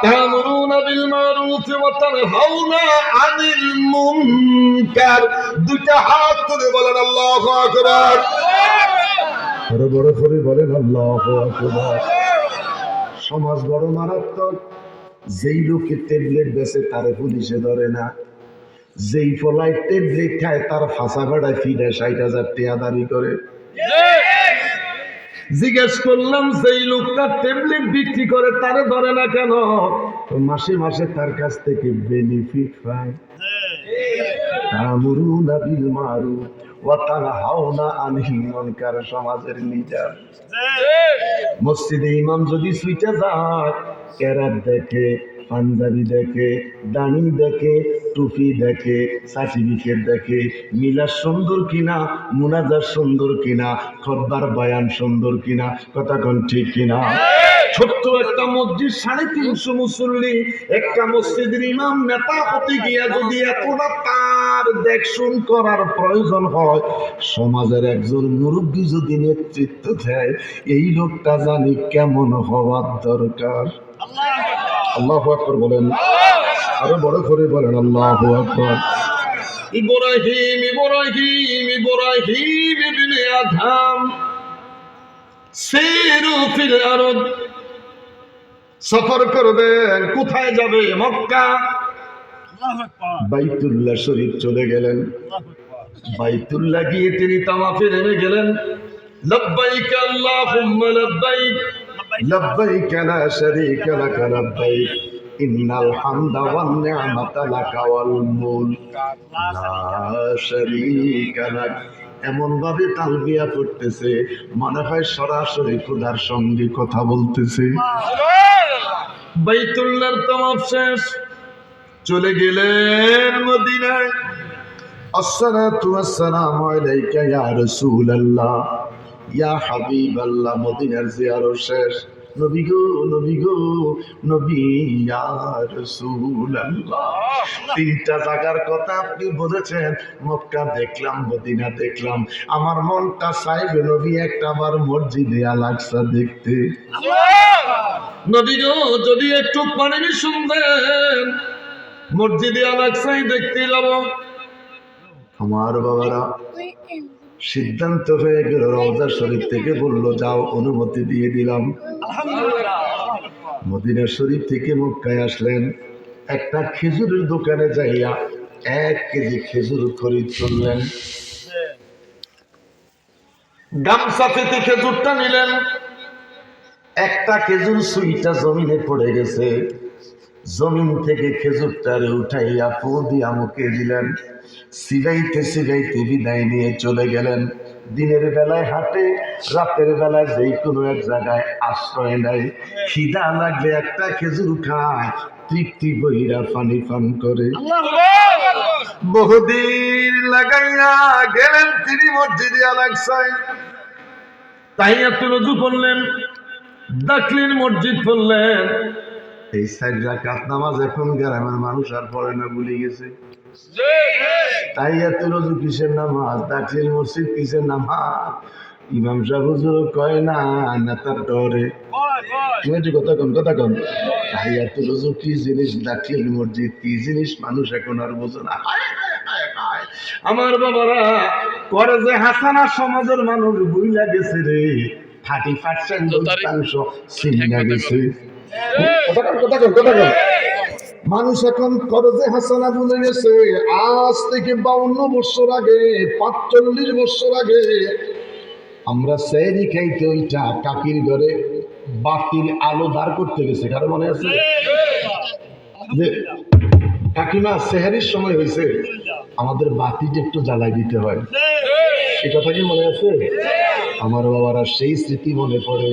তা'মুরুনা বিল মারুফ ওয়া তানহাউনা আনিল মুনকার। দুইটা হাত তুলে বলেন আল্লাহু আকবার। বড় বড় করে বলেন আল্লাহু আকবার। সমাজ বড় মারাত্মক। যেই লোকে ট্যাবলেট বেচে তারে পুলিশে ধরে না, যেই ফলাই ট্যাবলেট খায় তার ফাঁসা ভাড়ায় ফিরে ৬০,০০০ টাকা দাবি করে। জিজ্ঞেস করলাম যেই লোকটা ট্যাবলেট বিক্রি করে তারে ধরে না কেন? মাসে মাসে তার কাছ থেকে বেনিফিট পায়। তা'মুরুনা বিল মারুফ ওয়া তানহাউনা আনিল মুনকার। সমাজের লিডার। মসজিদে ইমাম যদি সুইটা যায়, কেরাত দেখে, পাঞ্জাবি দেখে, দাড়ি দেখে, টুপি দেখে, সার্টিফিকেট দেখে, মিলাদ সুন্দর কিনা, মুনাজাত সুন্দর কিনা, খুতবার বয়ান সুন্দর কিনা, কথা কোন ঠিক কিনা? ছোট্ট একটা মসজিদ, ৩৫০ মুসল্লি, একটা মসজিদের ইমাম নেতা হতে গিয়া যদি এতটা তার দেখশুন করার প্রয়োজন হয়, সমাজের একজন মুরব্বী যদি নেতৃত্ব দেয়, এই লোকটা জানি কেমন হওয়ার দরকার। আল্লাহু আকবার বলেন, আরো বড় করে বলেন আল্লাহু আকবার। ইব্রাহিম ইব্রাহিম ইব্রাহিম ইবনে আদম সিরু ফিল আরদ। সফর করবেন, কোথায় যাবে? মক্কা। বাইতুল্লাহ শরীফ চলে গেলেন। বাইতুল্লাহ গিয়ে তিনি তাওয়াফে নেমে গেলেন। লব্বাইক আল্লাহুম্মা লব্বাইক লব্বাইক লা শারীকা লাক লব্বাইক ইন্নাল হামদা ওয়ান নি'মাতা লাকা ওয়াল মুলক লা শারীকা লাক। এমন ভাবে তালবিয়া পড়তেছে মনে হয় সরাসরি খোদার সঙ্গে কথা বলতেছে। বাইতুল্লাহর তাওয়াফ শেষ, চলে গেলেন মদিনায়। আসসালাতু ওয়াসসালামু আলাইকা ইয়া রাসূলুল্লাহ ইয়া হাবিবাল্লাহ। মদিনার জিয়ারত শেষ। নবী গো নবী গো নবী ইয়া রাসূলুল্লাহ। তিনটা জায়গার কথা আপনি বলেছেন, মক্কা দেখলাম, মদিনা দেখলাম, আমার মনটা চাইবে নবী একটা বার মসজিদে আল আকসা দেখতে। নবী গো যদি একটু পানি শুনবেন, মসজিদে আল আকসাই দেখতে যাব। আমার বাবারা সিদ্ধান্ত হয়ে গেল, রওজা শরীফ থেকে বলল যাও, অনুমতি দিয়ে দিলাম। মদিনা শরীফ থেকে মক্কায় আসলেন। একটা খেজুরের দোকানে যাইয়া 1 কেজি খেজুর খরিদ করলেন। গামছা পেতে খেজুরটা নিলেন। একটা খেজুর সুইটা জমিনে পড়ে গেছে। জমিন থেকে খেজুরটারে উঠাইয়া ফু দিয়া মুখে দিলেন। সিগাইতে সিগাইতে বিদায় নিয়ে চলে গেলেন। দিনের বেলায় হাঁটে, রাতের বেলায় যেই কোনো এক জায়গায় আশ্রয় নেয়। খিদা লাগলে একটা খেজুর খায়, তৃপ্তি বইরা পানি পান করে। বহুদিন লাগাইয়া গেলেন তিনি মসজিদে আল আকসায়। তাহিয়াতুল ওযু পড়লেন, দাখিল মসজিদ পড়লেন। এই 4 রাকাত নামাজ এখন গ্রামের মানুষ আর পড়ে না, ভুলে গেছে। তাহিয়াতুল ওযু কিসের নামাজ, দাখিল মসজিদ কিসের নামাজ? ইমাম সাহেব হুজুর কয় না, নেতার ডরে। কথা কন কথা কন। তাহিয়াতুল ওযু কি জিনিস, দাখিল মসজিদ কি জিনিস, মানুষ এখন আর বোঝে না। আমার বাবারা, করে যে হাসানা সমাজের মানুষ ভুইলা গেছে রে। 30% চিন্তা গেছে। মানুষ এখন করজে হাসানা ভুলে গেছে। আজ থেকে 52 বছর আগে, 45 বছর আগে আমরা সেহরি খাইতে ওইটা কাকির ঘরে বাতির আলো দাঁড় করতে গেছে। কারো মনে আছে যে কাকিমা সেহরির সময় হয়েছে, আমাদের বাতিটা একটু জ্বালাই দিতে হয়? এই কথা কি মনে আছে? আমার বাবারা সেই স্মৃতি মনে পড়ে।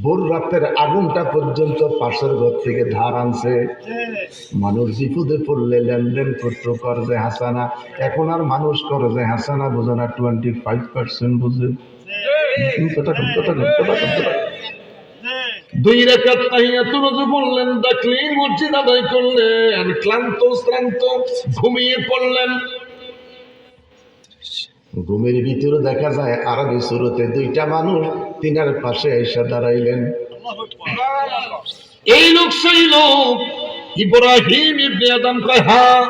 ভোর রাতের আগুনটা পর্যন্ত পাশের ঘর থেকে ধার আনছে। মানুষ বিপদে পড়লে লেনদেন করতো করজে হাসানা। এখন আর মানুষ করজে হাসানা বোঝে না, 25% বোঝে। 2 রাকাত তাহিয়াতুল ওযু পড়লেন, দাখিল মসজিদ আদায় করলেন, ক্লান্ত শ্রান্ত ঘুমিয়ে পড়লেন। ঘুমের ভিতরে দেখা যায় আরবি সুরতে 2টা মানুষ তিনার পাশে এসে দাঁড়াইলেন। এই লোক সেই লোক। ইব্রাহিম ইবনে আদম কয় হ্যাঁ।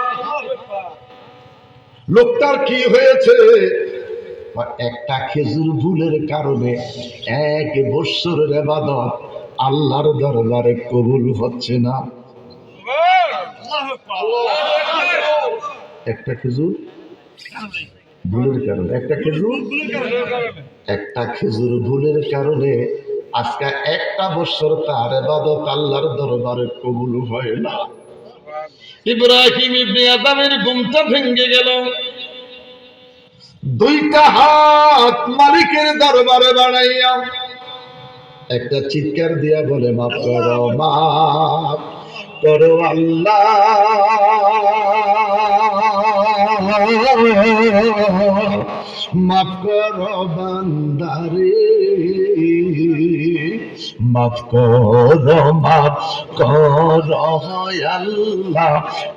লোকটার কি হয়েছে? একটা খেজুর ভুলের কারণে 1 বৎসরের ইবাদত আল্লাহর দরবারে কবুল হচ্ছে না। একটা খেজুর ভুলের কারণে, একটা খেজুর ভুলের কারণে আজকে 1 বৎসর তার ইবাদত আল্লাহর দরবারে কবুল হয় না। ইব্রাহিম ইবনে আদমের ঘুমটা ভেঙে গেল। 2টা হাত মালিকের দরবারে বাড়াইয়া একটা চিৎকার দিয়া বলে মাফ করো, মাফ করো আল্লাহ, মাফ করো বান্দারে, মাফ করো, মাফ করো আল্লাহ,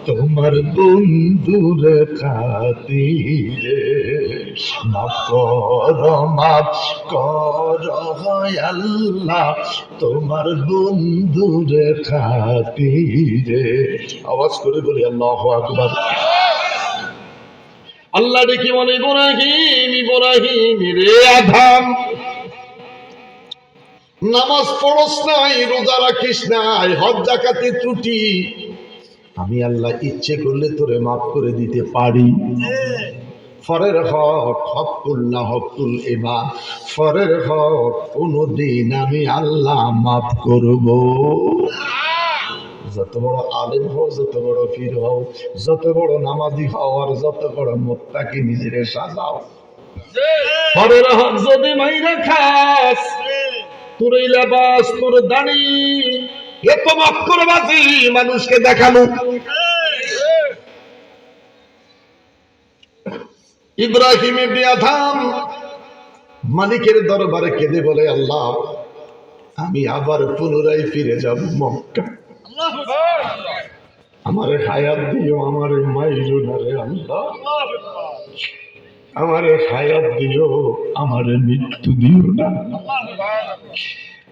তোমার বন্ধুর খাতিরে, মাফ করো, মাফ করো আল্লাহ, তোমার বন্ধুর খাতিরে। আওয়াজ করে বলি আল্লাহু আকবার। আল্লাহ দেখি বলে ইব্রাহিম, ইব্রাহিম রে আদম, নামাজ পড়স নাই, রোজা রাখিস নাই, হজ যাকাতে ত্রুটি, আমি আল্লাহ ইচ্ছে করলে তোরে মাফ করে দিতে পারি। ফরের হক হকুল্লাহ হকুল ইবাদ, ফরের হক কোনদিন আমি আল্লাহ মাফ করব। যত বড় আলেম হও, যত বড় পীর হও, যত বড় নামাজি হও, আর যত বড় মুত্তাকি নিজেরে সাজাও, ফরের হক যদি মাইরা খাস, তোর এই লেবাস, তোর দাড়ি, এত মাফ করবাজি মানুষকে দেখানো। ইব্রাহিম ইবনে আদম মালিকের দরবারে কেঁদে বলে আল্লাহ, আমি আবার পুনরায় ফিরে যাব মক্কা, আমারে হায়াত দিও, আমারে মাইরো না রে আল্লাহ, আমারে হায়াত দিও, আমারে মৃত্যু দিও না।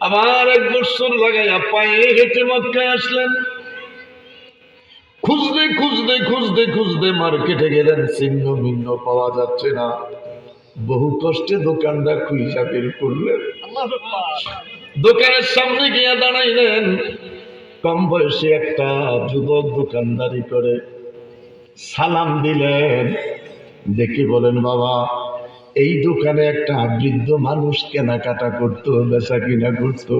আবার 1 বৎসর লাগাইয়া পায়ে হেঁটে মক্কায় আসলেন। খুঁজতে খুঁজতে খুঁজতে খুঁজতে মার্কেটে গেলেন, চিহ্ন ভিন্ন পাওয়া যাচ্ছে না। বহু কষ্টে দোকানটা খুঁজা বের করলেন, দোকানের সামনে গিয়ে দাঁড়াইলেন। কম বয়সী একটা যুবক দোকানদারি করে, সালাম দিলেন। দেখি বলেন বাবা, এই দোকানে একটা বৃদ্ধ মানুষ কেনাকাটা করতো, বেচা কিনা করতো,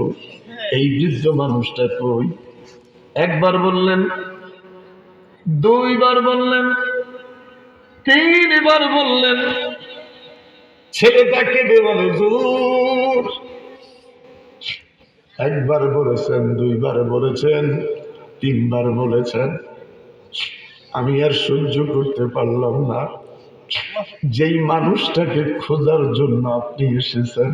এই বৃদ্ধ মানুষটা কই? 1 বার বললেন, 2 বার বললেন, 3 বার বললেন। ছেলেটাকে বলে হুজুর, 1 বার বলেছেন, 2 বার বলেছেন, 3 বার বলেছেন, আমি আর সহ্য করতে পারলাম না। যেই মানুষটাকে খোঁজার জন্য আপনি এসেছেন,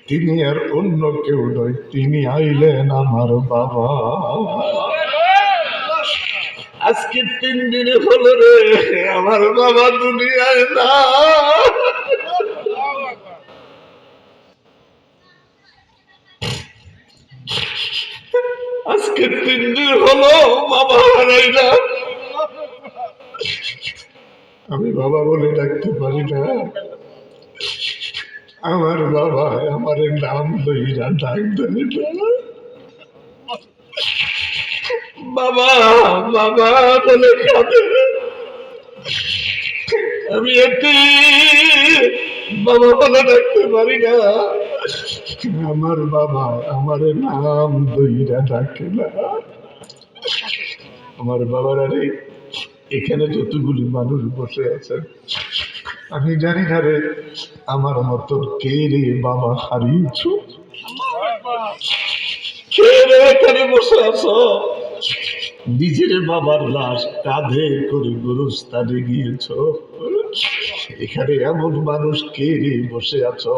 তিনি আর অন্য কেউ নয়, তিনি আইলেন আমার বাবা। আজকে 3 দিনে হলো রে আমার বাবা দুনিয়ায় না। আজকে 3 দিন হলো বাবা হারাইলাম। আমি বাবা বলে ডাকতে পারি না, আমার বাবা আমার নাম লইরা ডাক দেয় না। বাবা বাবা বলে কাঁদে। আমি এতে বাবা বলে ডাকতে পারি না, আমার বাবা আমার নাম দইরা ডাকে না। আমার বাবার আরে এখানে যতগুলি মানুষ বসে আছেন, আমি জানি না রে আমার মতো কে রে বাবা হারিয়েছ, কে রে এখানে বসে আছো, নিজের বাবার লাশ কাঁধে করে গোরস্থানে গিয়েছ। এখানে এমন মানুষ কে রে বসে আছো,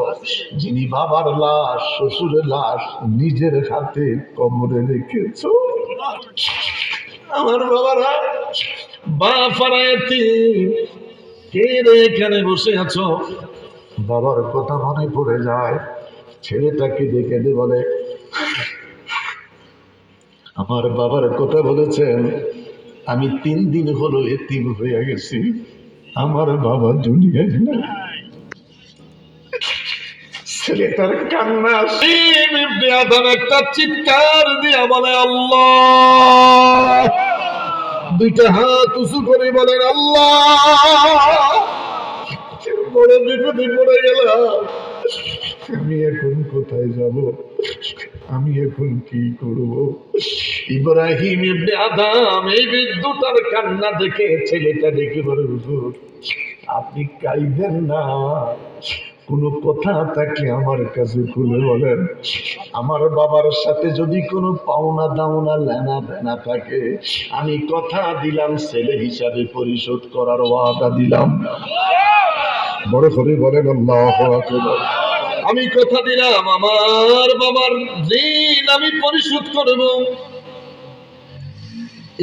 যিনি বাবার লাশ, শ্বশুরের লাশ নিজের হাতে কোমরে রেখেছ। আমার বাবারা বাফারায়তি, কে রে এখানে বসে আছো? বাবার কথা মনে পড়ে যায়। ছেলেটাকে দেখে বলে আমার বাবার কথা বলেছেন, আমি 3 দিন হলো এতিম হয়ে গেছি, আমার বাবা দুনিয়ায় নাই। ছেলেটার কান্না, সিম ইবনে আদম একটা চিৎকার দিয়া বলে আল্লাহ, দুইটা হাত উঁচু করে বলেন আল্লাহ, বড় বিপদে পড়ে গেলাম, আমি এখন কোথায় যাব, আমি এখন কি করব? ইব্রাহিম ইবনে আদম এই বৃদ্ধটার কান্না দেখে ছেলেটা দেখে বলে, হুজুর আপনি কাইদেন না, কোনো কথা থাকলে আমার কাছে খুলে বলেন, আমার বাবার সাথে যদি কোনো পাওনা দাওনা লেনা দেনা থাকে, আমি কথা দিলাম ছেলে হিসাবে পরিশোধ করার ওয়াদা দিলাম। বড় করে বলেন আল্লাহু আকবার। আমি কথা দিলাম আমার বাবার ঋণ আমি পরিশোধ করব।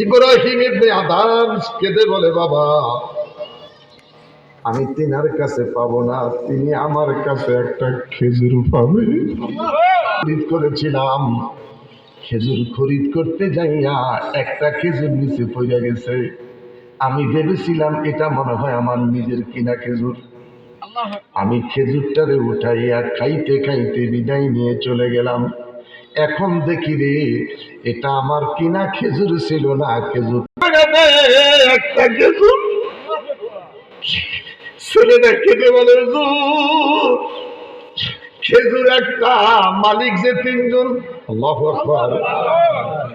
ইব্রাহিম ইবনে আদম কেঁদে বলে, বাবা আমি তিনার কাছে পাবো না, তিনি আমার কাছে একটা খেজুর পাবে। খরিদ করেছিলাম, খেজুর খরিদ করতে যাইয়া একটা খেজুর নিচে পড়ে গেছে। আমি ভেবেছিলাম এটা মনে হয় আমার নিজের কিনা খেজুর। আমি খেজুরটারে উঠাইয়া খাইতে খাইতে বিদায় নিয়ে চলে গেলাম। এখন দেখি রে, এটা আমার কিনা খেজুর ছিল না, খেজুর একটা খেজুর। ছেলেটা খেতে বলে, খেজুর একটা, মালিক যে 3 জন। আল্লাহু আকবার।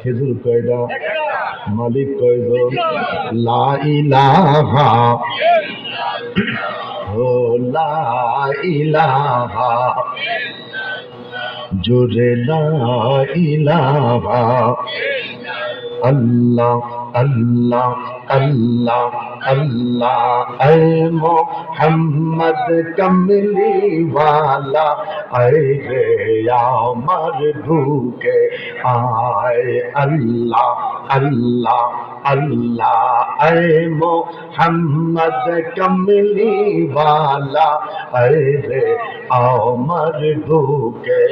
খেজুর কয়টা, মালিক কয়জন? লা ইলাহা, ও লা ইলাহা, জোরে লা ইলাহা, আল্লাহ আল্লাহ আল্লাহ আল্লাহ, এ মোহাম্মদ কমলি ওয়ালা, আয় রে আমার ভুকে আয়, আল্লাহ আল্লাহ আল্লাহ, এ মোহাম্মদ কমলি ওয়ালা, আয় রে আমার ভুকে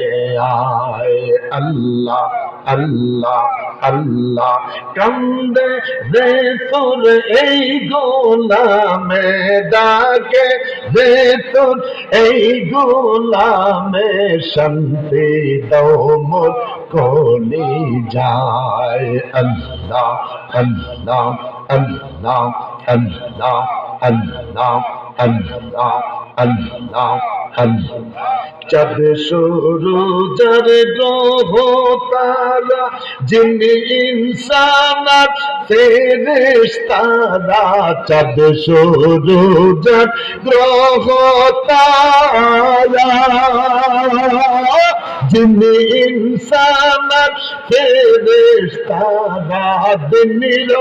আয়, আল্লাহ আল্লাহ আল্লাহ। কান্দে রে তোর এই গোলামে, ডাকে রে তোর এই গোলামে, শান্তি দাও মোর কলি যায়, আল্লাহ আল্লাহ আল্লাহ আল্লাহ আল্লাহ আল্লাহ আল্লাহ আল্লাহ। চাঁদ সূরজের গ্রহ তারা, জিনি ইনসান আর ফেরেশতারা, চাঁদ সূরজের গ্রহ তারা, জিনি ইনসান আর ফেরেশতারা, দিনের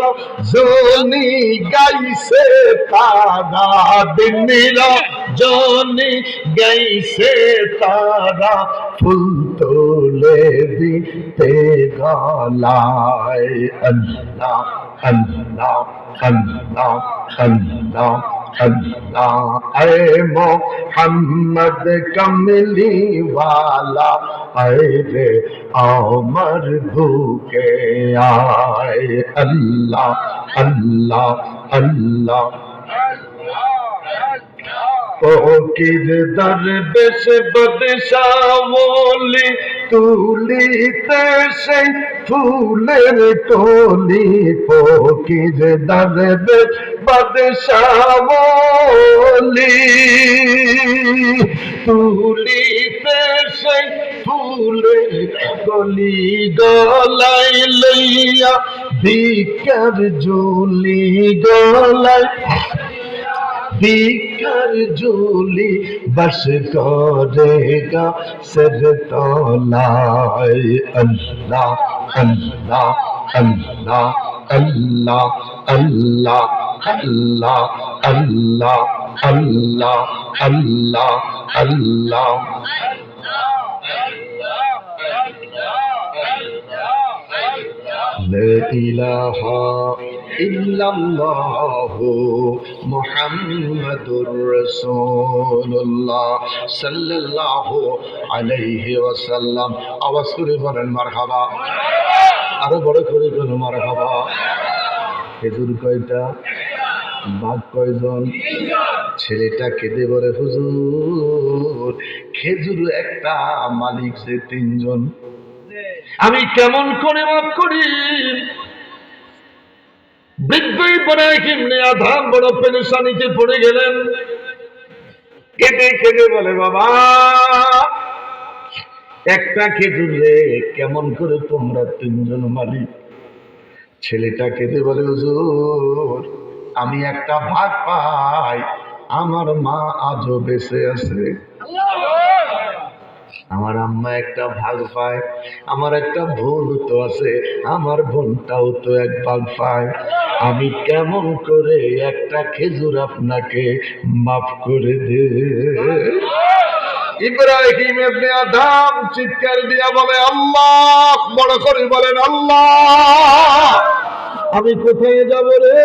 জনি গাইছে তারা, দিনের জনি গাইছে তারা, ফুল তোলে দিতে গলায়, আল্লাহ আল্লাহ আল্লাহ আল্লাহ আল্লাহ, এ মোহাম্মদ কমলি ওয়ালা, আয় রে আমার ভুকে আয়, আল্লাহ আল্লাহ আল্লাহ। ফকির দরবেশ বদশাওলি, তুলিতে সেই ফুলের কলি, ফকির দরবেশ বদশাওলি, তুলিতে সেই ফুলের কলি, গলায় লইয়া ভিক্ষার ঝুলি, গলায় ভিক্ষার ঝুলি, বস করেগা সর তলায়, আল্লাহ আল্লাহ আল্লাহ আল্লাহ আল্লাহ আল্লাহ আল্লাহ আল্লাহ আল্লাহ আল্লাহ। লা ইলাহা ইল্লাল্লাহু মুহাম্মাদুর রাসূলুল্লাহ সাল্লাল্লাহু আলাইহি ওয়াসাল্লাম। আওয়াজ করে বলেন মারহাবা। আরো বড় করে কোনো মারা খাবা। খেজুর কয়টা, বাঘ কয়জন? ছেলেটা কেঁদে বলে হুজুর খেজুর একটা, মালিক যে তিনজন, আমি কেমন করে মাফ করি? বৃদ্ধ ইব্রাহিম আধাম বড় পেরেশানিতে পড়ে গেলেন। কেঁদে কেঁদে বলে বাবা একটা খেজুর রে কেমন করে তোমরা তিনজন মালিক? ছেলেটা কেঁদে বলে হুজুর আমি একটা ভাগ পাই, আমার মা আজও বেঁচে আছে, আমার আম্মা একটা ভাগ পায়, আমার একটা বোন তো আছে, আমার বোনটাও তো এক ভাগ পায়, আমি কেমন করে একটা খেজুর আপনাকে মাফ করে দে? ইব্রাহিম ইবনে আদম চিৎকার দিয়া বলে আল্লাহ, বড় করে বলেন আল্লাহ, আমি কোথায় যাব রে,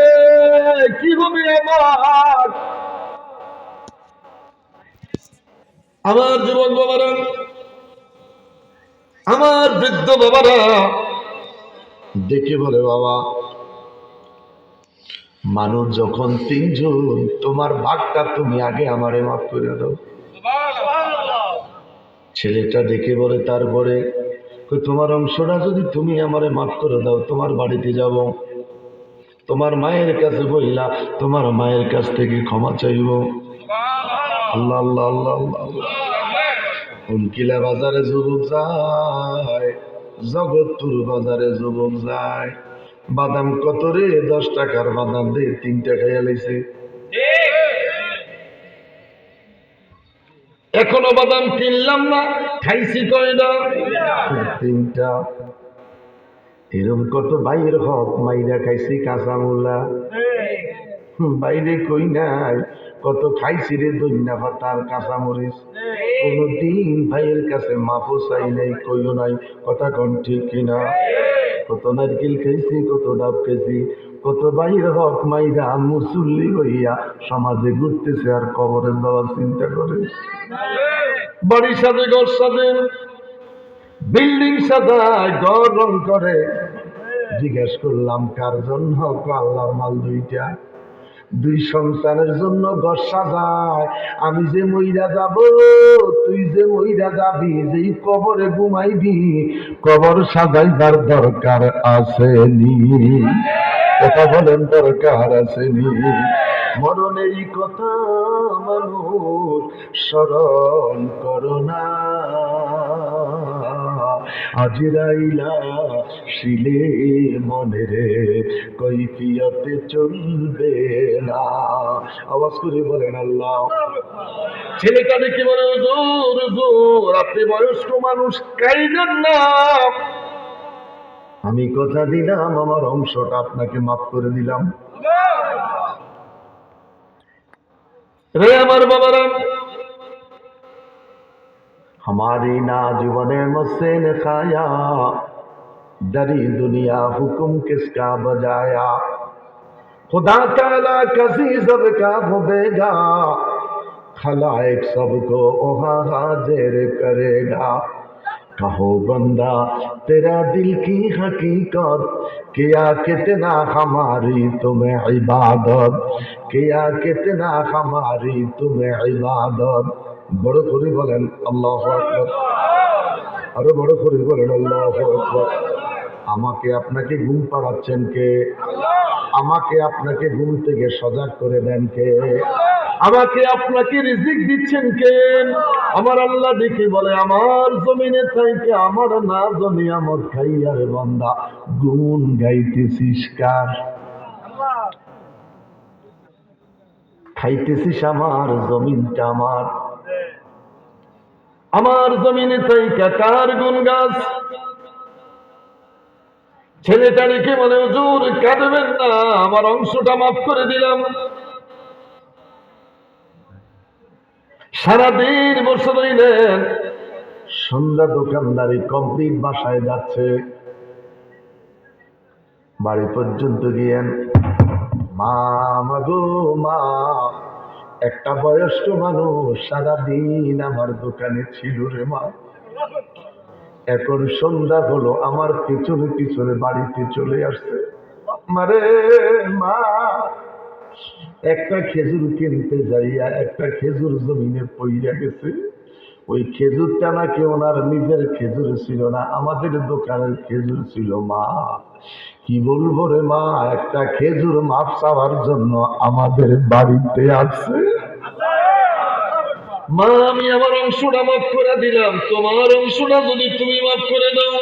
কি হবে আমার? আমার যুবক বাবারা, আমার বৃদ্ধ বাবারা দেখে বলে বাবা মানুষ যখন তিনজন, তোমার ভাগটা তুমি আগে আমারে মাফ করে দাও। ছেলেটা দেখে বলে তারপরে তোমার অংশটা যদি তুমি আমারে মাফ করে দাও, তোমার বাড়িতে যাব, তোমার মায়ের কাছে বললা, তোমার মায়ের কাছ থেকে ক্ষমা চাইব। আল্লাহ আল্লাহ আল্লাহ আল্লাহ। উনকিলা বাজারে যুবক যায়, জগৎপুর বাজারে যুবক যায়, বাদাম কত রে? 10 টাকার বাদাম দিয়ে 3টা খাইয়া লাইছে। এখনো বাদাম কিনলাম না, খাইছি কয়টা? 3টা। এরকম কত বাইরের হক মাইরা খাইছি কাঁচা মূলা, বাইরে কই নাই কত খাইছি রে দইনা পাতার কাঁচা মরিচ, কোনদিন ভাইয়ের কাছে মাফও চাই নাই, কইও নাই, কথা কন ঠিক কিনা? কত নারকেল খাইছি, কত ডাব খাইছি, কত বাইর হক মাইরা মুসল্লি হইয়া সমাজে ঘুরতেছে আর কবরে যাওয়ার চিন্তা করে। বাড়ি সাজে, ঘর সাজে, বিল্ডিং সাজায়, ঘর রং করে। জিজ্ঞেস করলাম কার জন্য? আল্লাহর মাল 2টা, 2 সন্তানের জন্য ঘর সাজায়। আমি যে মইরা যাব, তুই যে মইরা যাবি, যেই কবরে ঘুমাইবি, কবর সাজাইবার দরকার আসেনি? কথা বলেন দরকার আসেনি? মরণেরই কথা মানুষ স্মরণ করো না, আজরাইলা শিলে মনে রে কৈফিয়তে চলবে না। আওয়াজ করে বলেন আল্লাহ। ছেলেটা দেখে বলে হুজুর হুজুর আপনি বয়স্ক মানুষ, কাইদেন না, আমি কথা দিলাম আমার অংশটা আপনাকে মাফ করে দিলাম। রে আমার বাবারা, हमारी नाजुबाने मुझसे ने खाया, डरी दुनिया हुक्म किसका बजाया, खुदा ताला कसी सबका भुबेगा, खलाइक सबको वहाँ हाजिर करेगा। कहो बंदा तेरा दिल की हकीकत, किया कितना हमारी तुम्हें इबादत, किया कितना हमारी तुम्हें इबादत। বড় করে বলেন আল্লাহু আকবার, আরো বড় করে বলেন আল্লাহু আকবার। আমাকে আপনাকে ঘুম পাড়াচ্ছেন কে? আমাকে আপনাকে ঘুম থেকে সজাগ করে দেন কে? আমাকে আপনাকে রিজিক দিচ্ছেন কে? আমার আল্লাহ দেখে বলে আমার জমিনে থাইকে আমার না জমি আমার খাইয়ার বান্দা গুণ গাইতেছিস কার? খাইতেছিস আমার জমিনটা আমার, আমার জমিনে থাইকা কার গুণ গাছ? ছেলেটা রেখে বলে হুজুর কাঁদবেন না, আমার অংশটা মাফ করে দিলাম। সারাদিন বসে রইলেন, সন্ধ্যা দোকানদারি কমপ্লিট, বাসায় যাচ্ছে, বাড়ি পর্যন্ত গিয়েন, মা মাগো মা, একটা বয়স্ক মানুষ সারাদিন আমার দোকানে ছিল রে মা, এখন সন্ধ্যা হলো, আমার পিছনে পিছনে বাড়িতে চলে আসছে। মারে মা, একটা খেজুর কিনতে যাইয়া একটা খেজুর জমিনে পইয়া গেছে। ওই খেজুরটা নাকি ওনার নিজের খেজুর ছিল না, আমাদের দোকানের খেজুর ছিল। মা কি বলবো রে মা, একটা খেজুর মাপ চাওয়ার জন্য আমাদের বাড়িতে আসছে। মা আমি আমার অংশটা মাফ করে দিলাম, তোমার অংশটা যদি তুমি মাফ করে দাও।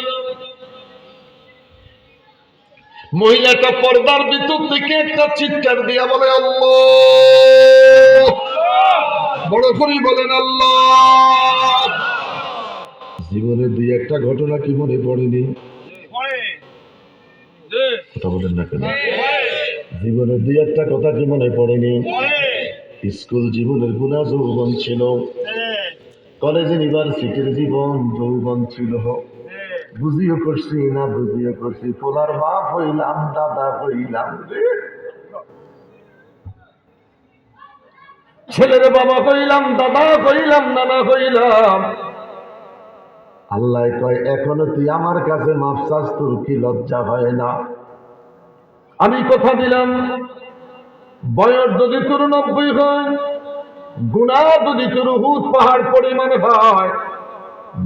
মহিলাটা পর্দার ভিতর থেকে একটা চিৎকার দিয়া বলে আল্লাহ, বড় করে বলেন আল্লাহ। জীবনে দুই একটা ঘটনা কি মনে পড়েনি? কথা বলেন না কেন? জীবনে দুই একটা কথা কি মনে পড়েনি? স্কুল জীবনের গুণা যৌবন ছিল, কলেজ ইউনিভার্সিটির জীবন যৌবন ছিল। বুঝিও করছি না বুঝিও করছি, পোলার বাপ হইলাম, দাদা হইলাম রে, ছেলের বাবা হইলাম, দাদা হইলাম, নানা হইলাম। আল্লাহ কয় এখনো তুই আমার কাছে মাফ চাস, তোর কি লজ্জা হয় না? আমি কথা দিলাম, বয়স যদি তোর 90 হয়, গুনাহ যদি তোর উহুদ পাহাড় পরিমাণ হয়,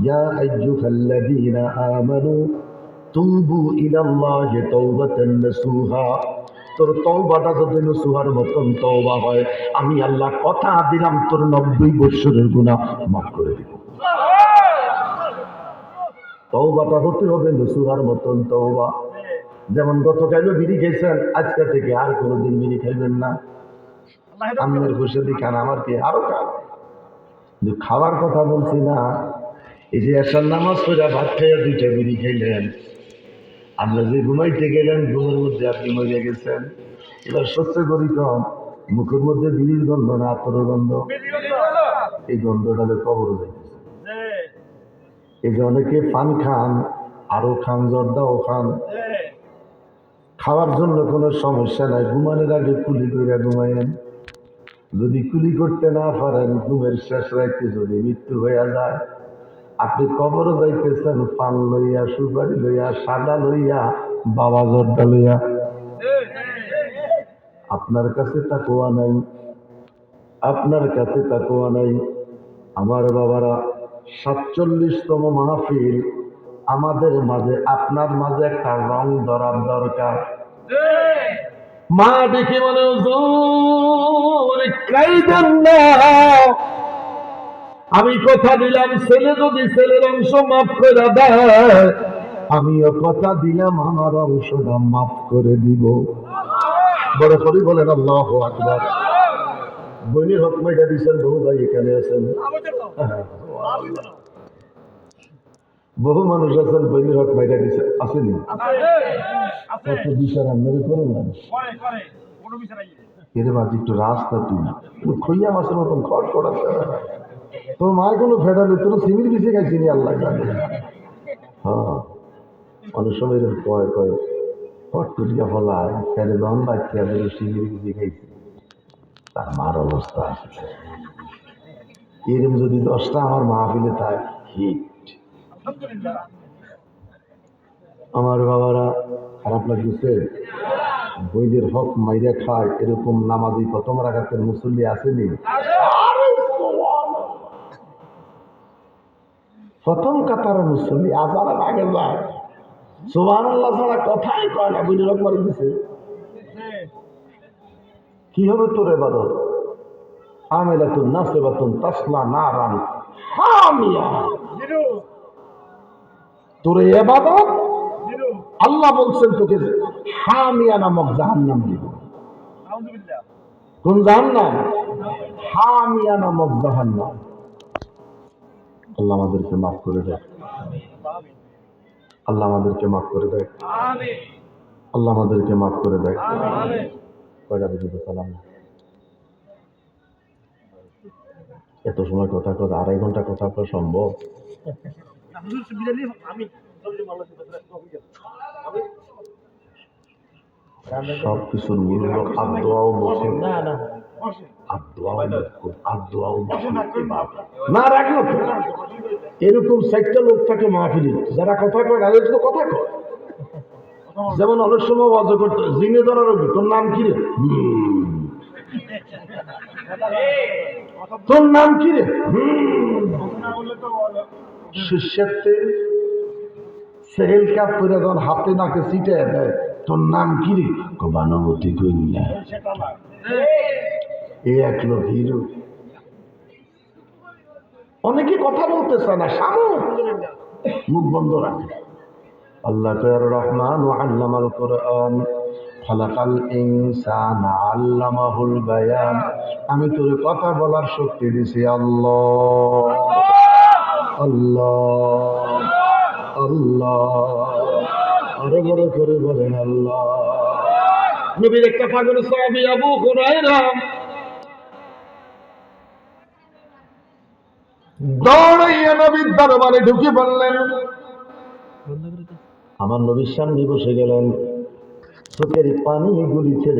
ইয়া আইয়ুহাল্লাযীনা আমানু তুবু ইলাল্লাহি তাওবাতান নাসুহা, তোর তওবাটা যদি নসুহার মতন তওবা হয়, আমি আল্লাহ কথা দিলাম তোর 90 বছরের গুনাহ মাফ করে দিব। তওবাটা হতে হবে নসুহার মতন তওবা। যেমন গতকালও বিড়ি খেয়েছেন, আজকে থেকে আর কোনোদিন বিড়ি খাইবেন না। আমের খুশি খান, আমার কি আরো খান, কিন্তু খাওয়ার কথা বলছি না। এই যে এসার নামাজ পড়া ভাত খাইয়া 2টা বিড়ি খাইলেন, আমরা যে ঘুমাইতে গেলেন ঘুমের মধ্যে আপনি মরে গেছেন। এবার সহ্য করি কম, মুখের মধ্যে বিড়ির গন্ধ না আতরের গন্ধ? এই গন্ধটা কবরে যাইতেছে। এই যে অনেকে পান খান, আরো খান, জর্দাও খান, খাওয়ার জন্য কোনো সমস্যা নাই, ঘুমানোর আগে কুলি করে ঘুমাইয়েন। যদি কুলি করতে না পারেন, ঘুমের শেষ রাইতে যদি মৃত্যু হইয়া যায়, আপনি কবরে যাইতেছেন পান লইয়া, সুপারি লইয়া, সাদা লইয়া, বাবা জর্দা লইয়া। আপনার কাছে তাকওয়া নাই, আপনার কাছে তাকওয়া নাই। আমার বাবারা, 47তম মাহফিল আমাদের মাঝে, আপনার মাঝে একটা রং ধরার দরকার। মা দেখে মনে কাইদেন না। আমি কথা দিলাম, ছেলে যদি ছেলের অংশ মাফ করে দেয়, আমিও কথা দিলাম আমার অংশটা মাফ করে দিব। বড় করে বলেন আল্লাহু আকবার। বইনের হক মাইটা দিচ্ছেন, বহু ভাই এখানে আছেন, বহু মানুষ আছেন, বইনের হক মাইটা দিচ্ছেন, আসেনি? কত বিচার আপনাদের করো না এর মাঝে একটু রাস্তা, তুই খইয়া মাছের মতন খট করাচ্ছে। তোর মায়ের কোনো ফেডালে তোর সিমির বেশি খাইছিনি, আল্লাহ জানে। হ্যাঁ, অনেক সময় এরকম কয় কয় ফটকুটিয়া ফলায় ফেলে দন বাচ্চা সিমির বেশি খাইছি, তার মার অবস্থা আসছে এরকম। যদি 10টা আমার মাহফিলে থাকে হিট। আমার বাবারা, খারাপ লাগতেছে? বইদের হক মাইরা খায় এরকম নামাজি প্রথম রাকাতের মুসল্লি আসেনি? প্রথম কাতারের মুসল্লি আজানের আগে যায়, সুবহানাল্লাহ ছাড়া কথাই কয় না, বইদের হক মারি দিছে। কি হবে তোর ইবাদত? আমিলাতুন নাসিবাতুন তাসলা নারান হামিয়া। তোর ইবাদত আল্লাহ বলছেন তোকে হামিয়া নামক জাহান্নাম দিব। কোন জাহান্নাম? হামিয়া নামক জাহান্নাম। আল্লাহ আমাদেরকে মাফ করে দেয়, আল্লাহ আমাদেরকে মাফ করে দেয়, আল্লাহ আমাদেরকে মাফ করে দেয়। কয়টা পর্যন্ত সালাম? এত সময় কথা কথা, 2.5 ঘন্টা কথা করা সম্ভব? সবকিছুর মূল আদোয়াও মুসলিম না রাখলো এরকম 4টা লোক থাকে মাহফিলে, যারা কথা কয় না, এদের তো কথা কয়। যেমন অনেক সময় ওয়াজ করতে, জিনে ধরা রবি, তোর নাম কি রে? তোর নাম কি রে? শিষ্যত্বে সেহেল কাপ করে যখন হাতে নাকে সিটে দেয়, তোর নাম কি রে? বানবতী কন্যা। এই এক লোক হিরো। অনেকে কথা বলতে চায় না, সামু মুখ বন্ধ রাখে। আল্লাহ তাআলা রহমান ও আল্লামাল কোরআন, খালাকাল ইনসানা আল্লামাহুল বায়ান। আমি তোর কথা বলার শক্তি দিছি আল্লাহ। আল্লাহ আল্লাহ, আরো বড় করে বলেন আল্লাহ। নবীর একটা পাগল সাহাবী আবু হুরায়রা দৌড়াইয়া নবীর দরবারে ঢুকে পড়লেন। আমার নবীর সামনে বসে গেলেন, চোখের পানি গুলি ছেড়ে